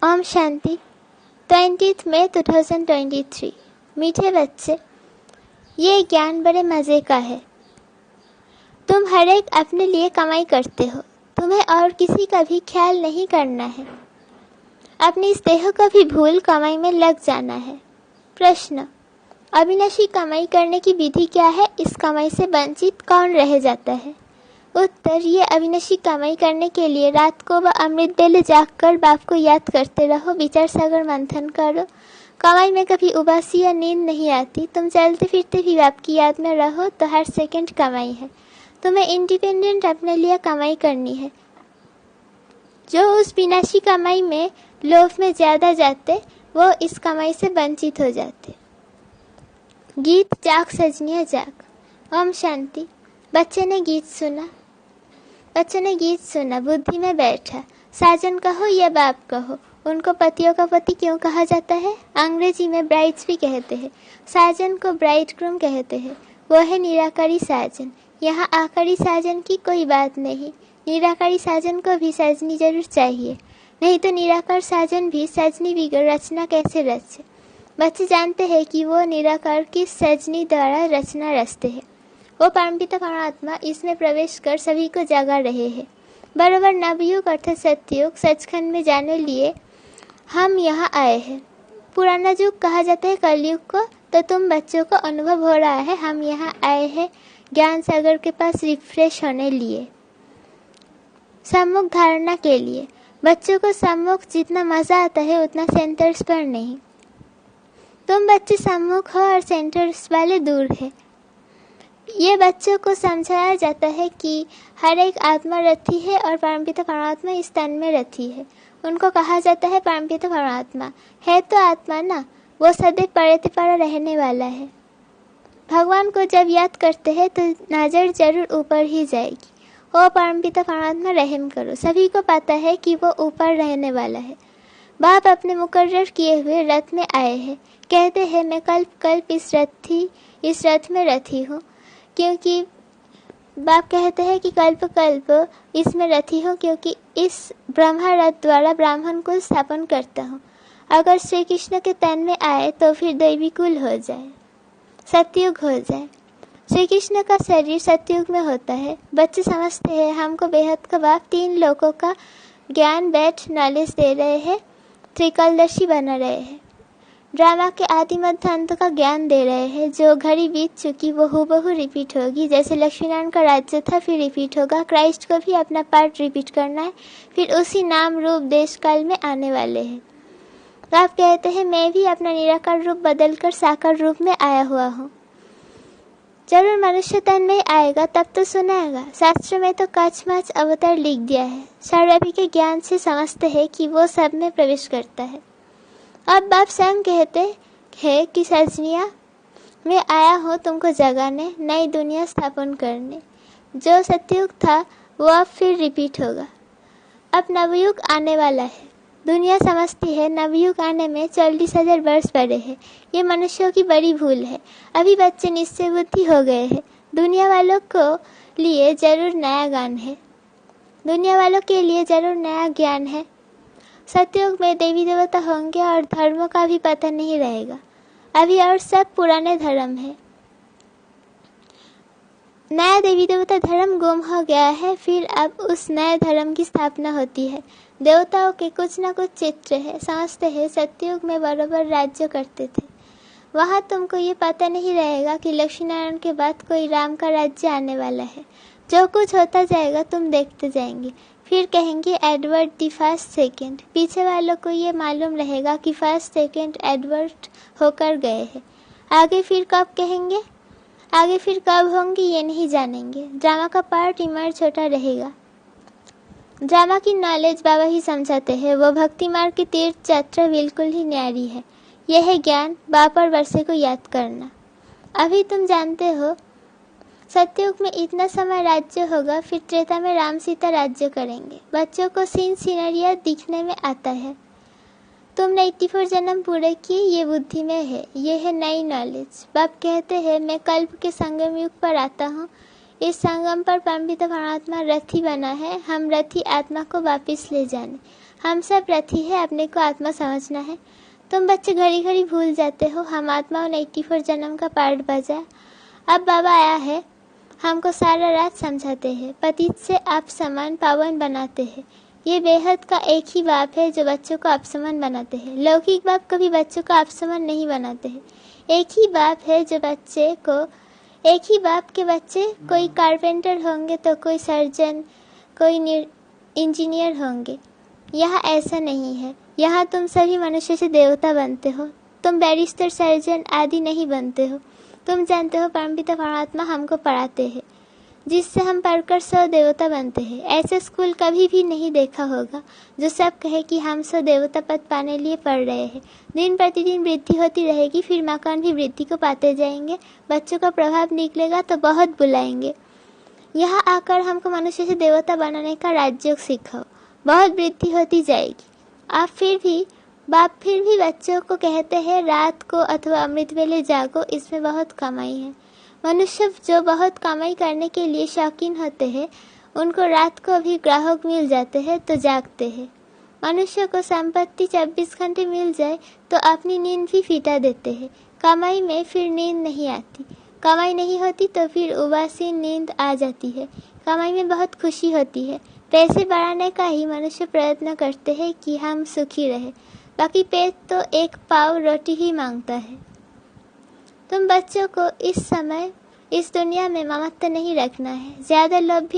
ओम शांति। 20 मई 2023। मीठे बच्चे, ये ज्ञान बड़े मज़े का है। तुम हर एक अपने लिए कमाई करते हो। तुम्हें और किसी का भी ख्याल नहीं करना है। अपनी इस देह को भी भूल कमाई में लग जाना है। प्रश्न: अविनाशी कमाई करने की विधि क्या है? इस कमाई से वंचित कौन रह जाता है? उत्तर: ये अविनाशी कमाई करने के लिए रात को व अमृत बेले जागकर बाप को याद करते रहो, विचार सागर मंथन करो। कमाई में कभी उबासी या नींद नहीं आती। तुम चलते फिरते भी बाप की याद में रहो तो हर सेकंड कमाई है। तुम्हें इंडिपेंडेंट अपने लिए कमाई करनी है। जो उस विनाशी कमाई में लोभ में ज़्यादा जाते वो इस कमाई से वंचित हो जाते। गीत जाग सजनिया जाग। ओम शांति। बच्चे ने गीत सुना, बुद्धि में बैठा। साजन कहो या बाप कहो, उनको पतियों का पति क्यों कहा जाता है? अंग्रेजी में ब्राइड्स भी कहते हैं। साजन को ब्राइड ग्रूम कहते हैं। वो है निराकारी साजन। यहाँ आकारी साजन की कोई बात नहीं। निराकारी साजन को भी सजनी जरूर चाहिए, नहीं तो निराकार साजन भी सजनी बिगड़ रचना कैसे रचे? बच्चे जानते हैं कि वो निराकार की सजनी द्वारा रचना रचते हैं। वो परमपिता परमात्मा इसमें प्रवेश कर सभी को जगा रहे हैं। बराबर नवयुग अर्थात सत्ययुग सचखंड में जाने लिए हम यहाँ आए हैं। पुराना युग कहा जाता है कलयुग को, तो तुम बच्चों को अनुभव हो रहा है हम यहाँ आए हैं ज्ञान सागर के पास रिफ्रेश होने लिए, सम्मुख धारणा के लिए। बच्चों को सम्मुख जितना मज़ा आता है उतना सेंटर्स पर नहीं। तुम बच्चे सम्मुख हो और सेंटर्स वाले दूर है। ये बच्चों को समझाया जाता है कि हर एक आत्मा रथी है और परमपिता परमात्मा इस तन में रथी है। उनको कहा जाता है परमपिता परमात्मा है तो आत्मा ना, वो सदैव पड़े पड़ा रहने वाला है। भगवान को जब याद करते हैं तो नज़र जरूर ऊपर ही जाएगी। ओ परमपिता परमात्मा रहम करो। सभी को पता है कि वो ऊपर रहने वाला है। बाप अपने मुकर्रर किए हुए रथ में आए हैं। कहते हैं मैं कल्प कल्प इस रथ में रथी हूँ, क्योंकि बाप कहते हैं कि कल्प कल्प इसमें रथी हूँ, क्योंकि इस ब्रह्मा रथ द्वारा ब्राह्मण कुल स्थापन करता हूँ। अगर श्री कृष्ण के तन में आए तो फिर दैवी कुल हो जाए, सतयुग हो जाए। श्री कृष्ण का शरीर सतयुग में होता है। बच्चे समझते हैं हमको बेहद का बाप 3 लोगों का ज्ञान बैठ नॉलेज दे रहे हैं, त्रिकालदर्शी बना रहे हैं। ड्रामा के आदि मध्य अंत का ज्ञान दे रहे हैं। जो घड़ी बीत चुकी वो हूबहू रिपीट होगी। जैसे लक्ष्मीनारायण का राज्य था फिर रिपीट होगा। क्राइस्ट को भी अपना पार्ट रिपीट करना है, फिर उसी नाम रूप देश काल में आने वाले हैं। आप कहते हैं मैं भी अपना निराकार रूप बदलकर साकार रूप में आया हुआ हूँ। जरूर मनुष्य तन में आएगा तब तो सुनाएगा। शास्त्र में तो कचमच अवतार लिख दिया है। सर्वव्यापी के ज्ञान से समझते हैं कि वो सब में प्रवेश करता है। अब बाप स्वयं कहते हैं कि सजनिया मैं आया हूँ तुमको जगाने, नई दुनिया स्थापन करने। जो सतयुग था वो अब फिर रिपीट होगा। अब नवयुग आने वाला है। दुनिया समझती है नवयुग आने में 40,000 वर्ष पड़े हैं। ये मनुष्यों की बड़ी भूल है। अभी बच्चे निश्चय बुद्धि हो गए हैं। दुनिया वालों को लिए जरूर नया ज्ञान है। दुनिया वालों के लिए जरूर नया ज्ञान है। सतयुग में देवी देवता होंगे और धर्मों का भी पता नहीं रहेगा। अभी और सब पुराने धर्म है। नया देवी देवता धर्म गुम हो गया है, फिर अब उस नए धर्म की स्थापना होती है। देवताओं के कुछ न कुछ चित्र है। समझते हैं सतयुग में बराबर राज्य करते थे। वहाँ तुमको ये पता नहीं रहेगा कि लक्ष्मीनारायण के बाद कोई राम का राज्य आने वाला है। जो कुछ होता जाएगा तुम देखते जाएंगे। फिर कहेंगे एडवर्ड दी फर्स्ट सेकेंड। पीछे वालों को ये मालूम रहेगा कि फर्स्ट सेकेंड एडवर्ड होकर गए हैं। आगे फिर कब कहेंगे, आगे फिर कब होंगे ये नहीं जानेंगे। ड्रामा का पार्ट इमर्ज होता रहेगा। ड्रामा की नॉलेज बाबा ही समझाते हैं। वो भक्ति मार्ग की तीर्थ यात्रा बिल्कुल ही न्यारी है। यह है ज्ञान, बाप और वर्षे को याद करना। अभी तुम जानते हो सतयुग में इतना समय राज्य होगा, फिर त्रेता में राम सीता राज्य करेंगे। बच्चों को सीन सीनरिया दिखने में आता है। तुमने 84 जन्म पूरे किए, ये बुद्धि में है। ये है नई नॉलेज। बाप कहते हैं मैं कल्प के संगम युग पर आता हूँ। इस संगम पर परमपिता परमात्मा रथी बना है। हम रथी आत्मा को वापस ले जाने। हम सब रथी है, अपने को आत्मा समझना है। तुम बच्चे घड़ी घड़ी भूल जाते हो, हम आत्माओं ने 84 जन्म का पार्ट बजाया। अब बाबा आया है, हमको सारा रात समझाते हैं, पतित से आप समान पावन बनाते हैं। ये बेहद का एक ही बाप है जो बच्चों को आप समान बनाते हैं। लौकिक बाप कभी बच्चों को आप समान नहीं बनाते हैं। एक ही बाप है जो एक ही बाप के बच्चे कोई कारपेंटर होंगे तो कोई सर्जन, कोई इंजीनियर होंगे। यहाँ ऐसा नहीं है। यहाँ तुम सभी मनुष्य से देवता बनते हो। तुम बैरिस्टर, सर्जन आदि नहीं बनते हो। तुम जानते हो परमपिता परमात्मा हमको पढ़ाते हैं, जिससे हम पढ़कर 100 देवता बनते हैं। ऐसे स्कूल कभी भी नहीं देखा होगा जो सब कहे कि हम 100 देवता पद पाने लिए पढ़ रहे हैं। दिन प्रतिदिन वृद्धि होती रहेगी, फिर मकान भी वृद्धि को पाते जाएंगे। बच्चों का प्रभाव निकलेगा तो बहुत बुलाएंगे। यहाँ आकर हमको मनुष्य से देवता बनाने का राजयोग सिखाओ, बहुत वृद्धि होती जाएगी। बाप फिर भी बच्चों को कहते हैं रात को अथवा अमृत वेले जागो, इसमें बहुत कमाई है। मनुष्य जो बहुत कमाई करने के लिए शौकीन होते हैं, उनको रात को भी ग्राहक मिल जाते हैं तो जागते हैं। मनुष्य को संपत्ति 24 घंटे मिल जाए तो अपनी नींद भी फिटा देते हैं। कमाई में फिर नींद नहीं आती, कमाई नहीं होती तो फिर उबासीन नींद आ जाती है। कमाई में बहुत खुशी होती है। पैसे बढ़ाने का ही मनुष्य प्रयत्न करते हैं कि हम सुखी रहे, बाकी पेट तो एक पाव रोटी ही मांगता है। तुम बच्चों को इस समय इस दुनिया में ममत्व नहीं रखना है। ज़्यादा लोभ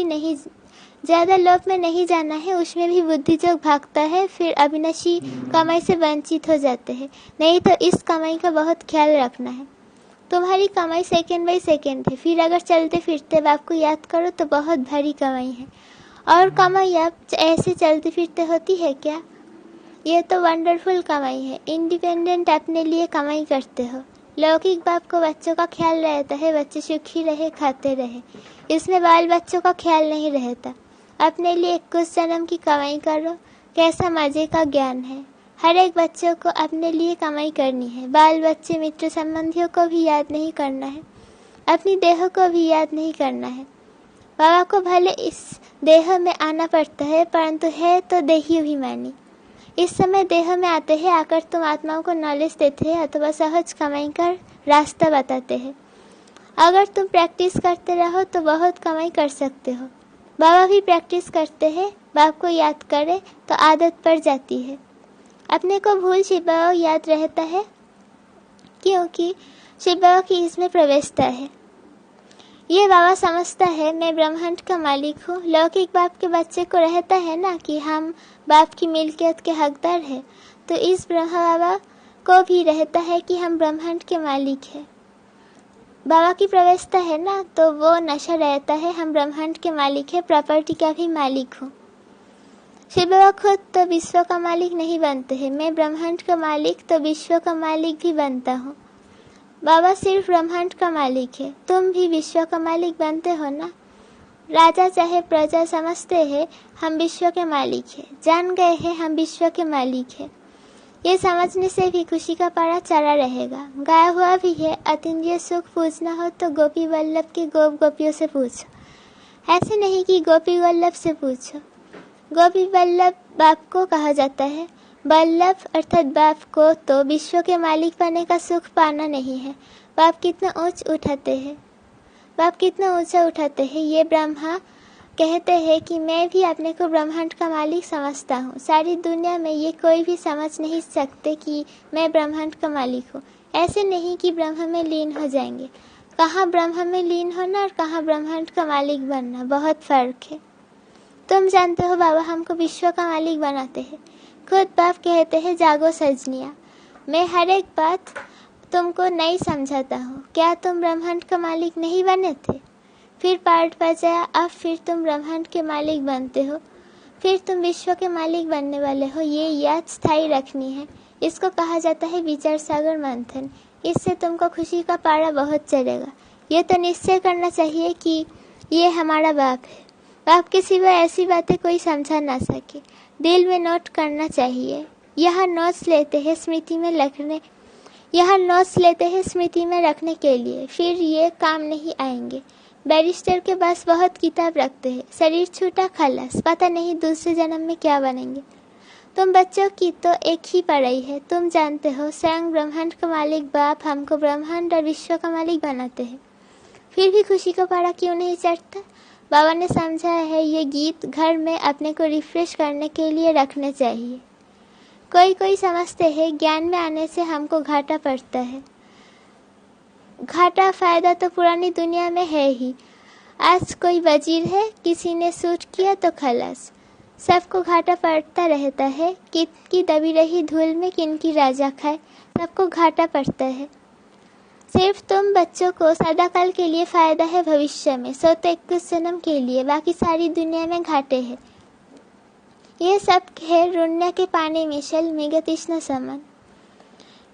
में नहीं जाना है, उसमें भी बुद्धि जो भागता है फिर अविनाशी कमाई से वंचित हो जाते हैं। नहीं तो इस कमाई का बहुत ख्याल रखना है। तुम्हारी कमाई सेकंड बाई सेकंड है, फिर अगर चलते फिरते बाप को याद करो तो बहुत भारी कमाई है। और कमाई आप ऐसे चलते फिरते होती है क्या? ये तो वंडरफुल कमाई है। इंडिपेंडेंट अपने लिए कमाई करते हो। लौकिक बाप को बच्चों का ख्याल रहता है, बच्चे सुखी रहे, खाते रहे। इसमें बाल बच्चों का ख्याल नहीं रहता। अपने लिए कुछ जन्म की कमाई करो, कैसा मजे का ज्ञान है। हर एक बच्चों को अपने लिए कमाई करनी है। बाल बच्चे, मित्र संबंधियों को भी याद नहीं करना है, अपनी देह को भी याद नहीं करना है। बाबा को भले इस देह में आना पड़ता है, परंतु है तो देही अभिमानी। इस समय देह में आते हैं, आकर तुम आत्माओं को नॉलेज देते हैं अथवा सहज कमाई कर रास्ता बताते हैं। अगर तुम प्रैक्टिस करते रहो तो बहुत कमाई कर सकते हो। बाबा भी प्रैक्टिस करते हैं, बाप को याद करे तो आदत पड़ जाती है। अपने को भूल शिव बाबा याद रहता है, क्योंकि शिव बाबा की इसमें प्रवेशता है। ये बाबा समझता है मैं ब्रह्मांड का मालिक हूँ। लौकिक बाप के बच्चे को रहता है ना कि हम बाप की मिल्कियत के हकदार हैं, तो इस ब्रह्मा बाबा को भी रहता है कि हम ब्रह्मांड के मालिक हैं। बाबा की प्रवेशता है ना, तो वो नशा रहता है हम ब्रह्मांड के मालिक हैं, प्रॉपर्टी का भी मालिक हूँ। शिव बाबा खुद तो विश्व का मालिक नहीं बनते हैं, मैं ब्रह्मांड का मालिक तो विश्व का मालिक भी बनता हूँ। बाबा सिर्फ ब्रह्मांड का मालिक है, तुम भी विश्व का मालिक बनते हो ना। राजा चाहे प्रजा समझते हैं हम विश्व के मालिक हैं, जान गए हैं हम विश्व के मालिक हैं। ये समझने से भी खुशी का पारा चढ़ा रहेगा। गाया हुआ भी है, अतीन्द्रिय सुख पूछना हो तो गोपी वल्लभ के गोप गोपियों से पूछो। ऐसे नहीं कि गोपी वल्लभ से पूछो। गोपी वल्लभ बाप को कहा जाता है। वल्लभ अर्थात बाप को तो विश्व के मालिक बनने का सुख पाना नहीं है। बाप कितना ऊंचा उठाते हैं। ये ब्रह्मा कहते हैं कि मैं भी अपने को ब्रह्मांड का मालिक समझता हूँ। सारी दुनिया में ये कोई भी समझ नहीं सकते कि मैं ब्रह्मांड का मालिक हूँ। ऐसे नहीं कि ब्रह्म में लीन हो जाएंगे। कहाँ ब्रह्म में लीन होना और कहाँ ब्रह्मांड का मालिक बनना, बहुत फर्क है। तुम जानते हो बाबा हमको विश्व का मालिक बनाते हैं। खुद बाप कहते हैं जागो सजनिया, मैं हर एक बात तुमको नहीं समझाता हूँ। क्या तुम ब्रह्मांड का मालिक नहीं बने थे? फिर पार्ट बजाया, अब फिर तुम ब्रह्मांड के मालिक बनते हो, फिर तुम विश्व के मालिक बनने वाले हो। ये याद स्थायी रखनी है। इसको कहा जाता है विचार सागर मंथन। इससे तुमको खुशी का पारा बहुत चढ़ेगा। ये तो निश्चय करना चाहिए कि ये हमारा बाप है। बाप के सिवा ऐसी बातें कोई समझा ना सके। दिल में नोट करना चाहिए। यहाँ नोट्स लेते हैं स्मृति में रखने के लिए, फिर ये काम नहीं आएंगे। बैरिस्टर के पास बहुत किताब रखते हैं, शरीर छूटा खलास, पता नहीं दूसरे जन्म में क्या बनेंगे। तुम बच्चों की तो एक ही पढ़ाई है। तुम जानते हो स्वयं ब्रह्मांड का मालिक बाप हमको ब्रह्मांड और विश्व का मालिक बनाते हैं, फिर भी खुशी को पारा क्यों नहीं चढ़ता? बाबा ने समझा है ये गीत घर में अपने को रिफ्रेश करने के लिए रखने चाहिए। कोई समझते हैं ज्ञान में आने से हमको घाटा पड़ता है। घाटा फायदा तो पुरानी दुनिया में है ही। आज कोई वजीर है, किसी ने सूट किया तो खलास, सबको घाटा पड़ता रहता है। किनकी दबी रही धूल में किनकी राजा खाए, सबको घाटा पड़ता है। सिर्फ तुम बच्चों को सदाकाल के लिए फायदा है, भविष्य में 121 जन्म के लिए, बाकी सारी दुनिया में घाटे हैं। ये सब है रुण्य के पानी मिशल मृग तृष्णा समान।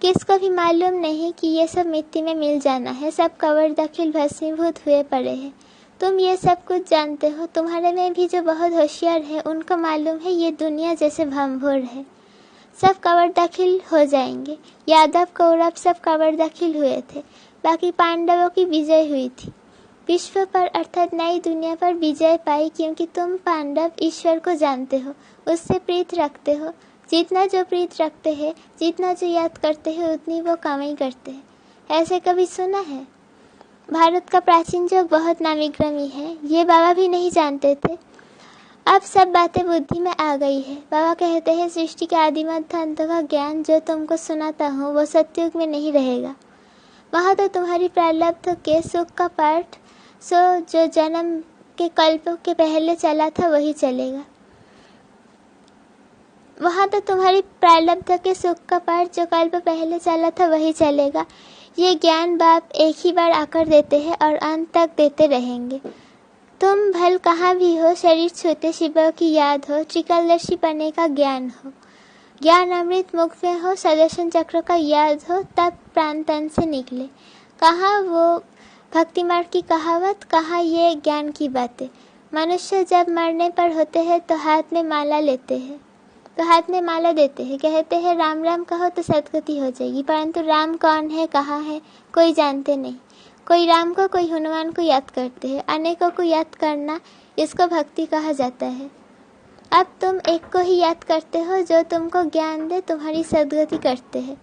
किसको भी मालूम नहीं कि ये सब मिट्टी में मिल जाना है, सब कवर दखिल भस्मीभूत हुए पड़े हैं। तुम ये सब कुछ जानते हो। तुम्हारे में भी जो बहुत होशियार है उनको मालूम है ये दुनिया जैसे भंभोर है, सब कवर दखिल हो जाएंगे। यादव कौरव सब कवर दखिल हुए थे, बाकी पांडवों की विजय हुई थी। विश्व पर अर्थात नई दुनिया पर विजय पाई, क्योंकि तुम पांडव ईश्वर को जानते हो, उससे प्रीत रखते हो। जितना जो प्रीत रखते हैं, जितना जो याद करते हैं, उतनी वो कमाई करते हैं। ऐसे कभी सुना है? भारत का प्राचीन योग बहुत नामीक्रमी है, ये बाबा भी नहीं जानते थे। अब सब बातें बुद्धि में आ गई है। बाबा कहते हैं सृष्टि के आदि मध्य अंत का ज्ञान जो तुमको सुनाता हूँ वो सतयुग में नहीं रहेगा। वहाँ तो तुम्हारी प्रारब्ध के सुख का पाठ सो जो जन्म के कल्प के पहले चला था वही चलेगा। वहाँ तो तुम्हारी प्रारब्ध के सुख का पाठ जो कल्प पहले चला था वही चलेगा। ये ज्ञान बाप एक ही बार आकर देते हैं और अंत तक देते रहेंगे। तुम भल कहाँ भी हो, शरीर छूते शिवों की याद हो, त्रिकालदर्शी पने का ज्ञान हो, ज्ञान अमृत मुख में हो, सदर्शन चक्र का याद हो, तब प्राण तन से निकले। कहाँ वो भक्ति मार्ग की कहावत, कहाँ ये ज्ञान की बातें। मनुष्य जब मरने पर होते हैं तो हाथ में माला लेते हैं, तो हाथ में माला देते हैं, कहते हैं राम राम कहो तो सदगति हो जाएगी। परंतु राम कौन है, कहाँ है, कोई जानते नहीं। कोई राम को, कोई हनुमान को याद करते हैं। अनेकों को याद करना, इसको भक्ति कहा जाता है। अब तुम एक को ही याद करते हो जो तुमको ज्ञान दे, तुम्हारी सदगति करते हैं।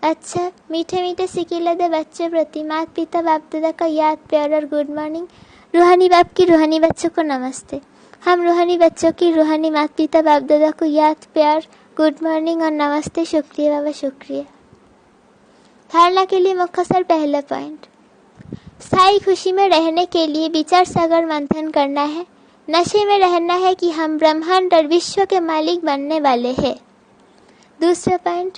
अच्छा, मीठे मीठे सिकीले दे बच्चे प्रति माता पिता बाप दादा का याद, प्यार और गुड मॉर्निंग। रूहानी बाप की रूहानी बच्चों को नमस्ते। हम रूहानी बच्चों की रूहानी माता पिता बाप दादा को याद, प्यार, गुड मॉर्निंग और नमस्ते। शुक्रिया बाबा, शुक्रिया। धारणा के लिए मुख्तसर पहला पॉइंट, स्थायी खुशी में रहने के लिए विचार सागर मंथन करना है। नशे में रहना है कि हम ब्रह्मांड और विश्व के मालिक बनने वाले हैं। दूसरा पॉइंट,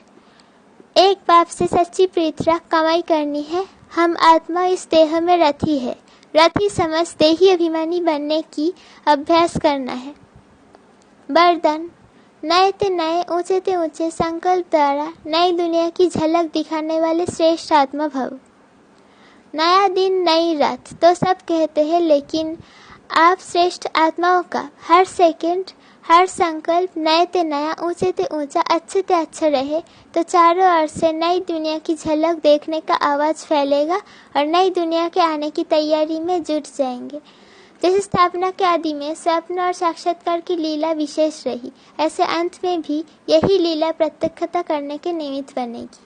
एक बाप से सच्ची प्रीत रख कमाई करनी है। हम आत्मा इस देह में रथी है, रथी समझ देही अभिमानी बनने की अभ्यास करना है। वरदान, नए ते नए ऊंचे ते ऊंचे संकल्प द्वारा नई दुनिया की झलक दिखाने वाले श्रेष्ठ आत्मा भव। नया दिन नई रात तो सब कहते हैं, लेकिन आप श्रेष्ठ आत्माओं का हर सेकंड, हर संकल्प नए ते नया, ऊंचे ते ऊंचा, अच्छे ते अच्छा रहे तो चारों ओर से नई दुनिया की झलक देखने का आवाज़ फैलेगा और नई दुनिया के आने की तैयारी में जुट जाएंगे। जैसे स्थापना के आदि में स्वप्न और साक्षात्कार की लीला विशेष रही, ऐसे अंत में भी यही लीला प्रत्यक्षता करने के निमित्त बनेगी।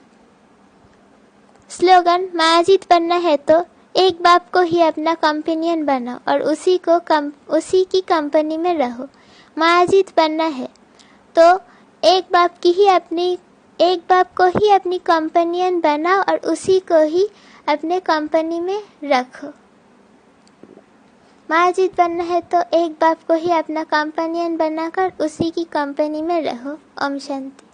स्लोगन, मायाजीत बनना है तो एक बाप को ही अपना कंपेनियन बनाओ और उसी की कंपनी में रहो। मायाजीत बनना है तो एक बाप को ही अपनी कंपेनियन बनाओ और उसी को ही अपने कंपनी में रखो। मायाजीत बनना है तो एक बाप को ही अपना कंपेनियन बनाकर उसी की कंपनी में रहो। ओम शांति।